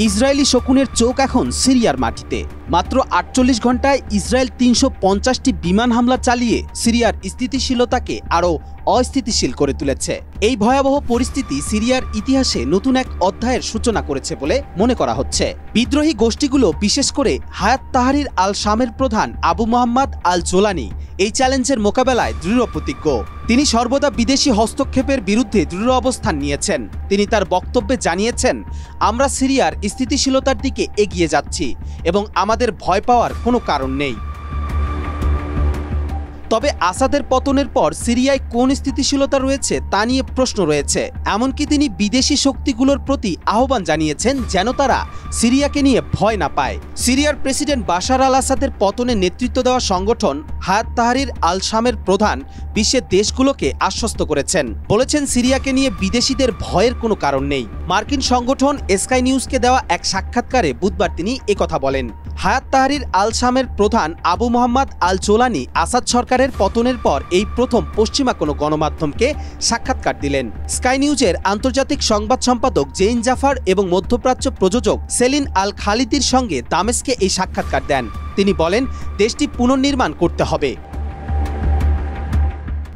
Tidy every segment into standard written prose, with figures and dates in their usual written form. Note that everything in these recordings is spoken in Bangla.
ইসরায়েলি শকুনের চোখ এখন সিরিয়ার মাটিতে। মাত্র ৪৮ ঘন্টায় ইসরায়েল ৩৫০টি বিমান হামলা চালিয়ে সিরিয়ার স্থিতিশীলতাকে আরও অস্থিতিশীল করে তুলেছে। এই ভয়াবহ পরিস্থিতি সিরিয়ার ইতিহাসে নতুন এক অধ্যায়ের সূচনা করেছে বলে মনে করা হচ্ছে। বিদ্রোহী গোষ্ঠীগুলো, বিশেষ করে হায়াত তাহরির আল শামের প্রধান আবু মোহাম্মদ আল জোলানি, এই চ্যালেঞ্জের মোকাবেলায় দৃঢ় প্রতিজ্ঞ। তিনি সর্বদা বিদেশি হস্তক্ষেপের বিরুদ্ধে দৃঢ় অবস্থান নিয়েছেন। তিনি তার বক্তব্যে জানিয়েছেন, আমরা সিরিয়ার স্থিতিশীলতার দিকে এগিয়ে যাচ্ছি এবং আমাদের ভয় পাওয়ার কোনো কারণ নেই। তবে আসাদের পতনের পর সিরিয়ায় কোন স্থিতিশীলতা রয়েছে তা নিয়ে প্রশ্ন রয়েছে। এমনকি তিনি বিদেশি শক্তিগুলোর প্রতি আহ্বান জানিয়েছেন যেন তারা সিরিয়াকে নিয়ে ভয় না পায়। সিরিয়ার প্রেসিডেন্ট বাশার আল আসাদের পতনে নেতৃত্ব দেওয়া সংগঠন হায়াত তাহরির আল শামের প্রধান বিশ্বের দেশগুলোকে আশ্বস্ত করেছেন, বলেছেন সিরিয়াকে নিয়ে বিদেশিদের ভয়ের কোনো কারণ নেই। মার্কিন সংগঠন স্কাই নিউজকে দেওয়া এক সাক্ষাৎকারে বুধবার তিনি একথা বলেন। হায়াত তাহরির আল শামের প্রধান আবু মোহাম্মদ আল জোলানি আসাদ সরকারের পতনের পর এই প্রথম পশ্চিমা কোনো গণমাধ্যমকে সাক্ষাৎকার দিলেন। স্কাই নিউজের আন্তর্জাতিক সংবাদ সম্পাদক জেইন জাফার এবং মধ্যপ্রাচ্য প্রযোজক সেলিন আল খালিদির সঙ্গে দামেস্কে এই সাক্ষাৎকার দেন। তিনি বলেন, দেশটি পুনর্নির্মাণ করতে হবে।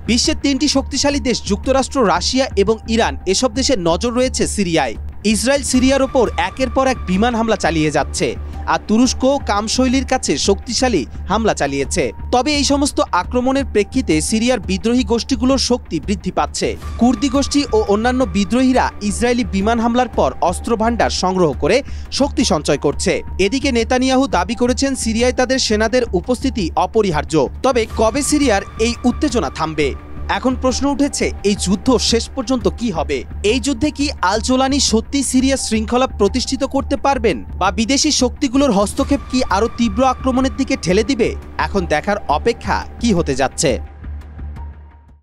বিশ্বের ৩টি শক্তিশালী দেশ যুক্তরাষ্ট্র, রাশিয়া এবং ইরান, এসব দেশের নজর রয়েছে সিরিয়ায়। ইসরায়েল সিরিয়ার ওপর একের পর এক বিমান হামলা চালিয়ে যাচ্ছে, আর তুরস্ক কামশৈলীর কাছে শক্তিশালী হামলা চালিয়েছে। তবে এই সমস্ত আক্রমণের প্রেক্ষিতে সিরিয়ার বিদ্রোহী গোষ্ঠীগুলোর শক্তি বৃদ্ধি পাচ্ছে। কুর্দি গোষ্ঠী ও অন্যান্য বিদ্রোহীরা ইসরায়েলি বিমান হামলার পর অস্ত্রভাণ্ডার সংগ্রহ করে শক্তি সঞ্চয় করছে। এদিকে নেতানিয়াহু দাবি করেছেন সিরিয়ায় তাদের সেনাদের উপস্থিতি অপরিহার্য। তবে কবে সিরিয়ার এই উত্তেজনা থামবে? এখন প্রশ্ন উঠেছে, এই যুদ্ধ শেষ পর্যন্ত কি হবে? এই যুদ্ধে কি আল জোলানি সত্যি সিরিয়ার শৃঙ্খলা প্রতিষ্ঠিত করতে পারবেন, বা বিদেশি শক্তিগুলোর হস্তক্ষেপ কি আরও তীব্র আক্রমণের দিকে ঠেলে দিবে? এখন দেখার অপেক্ষা কি হতে যাচ্ছে।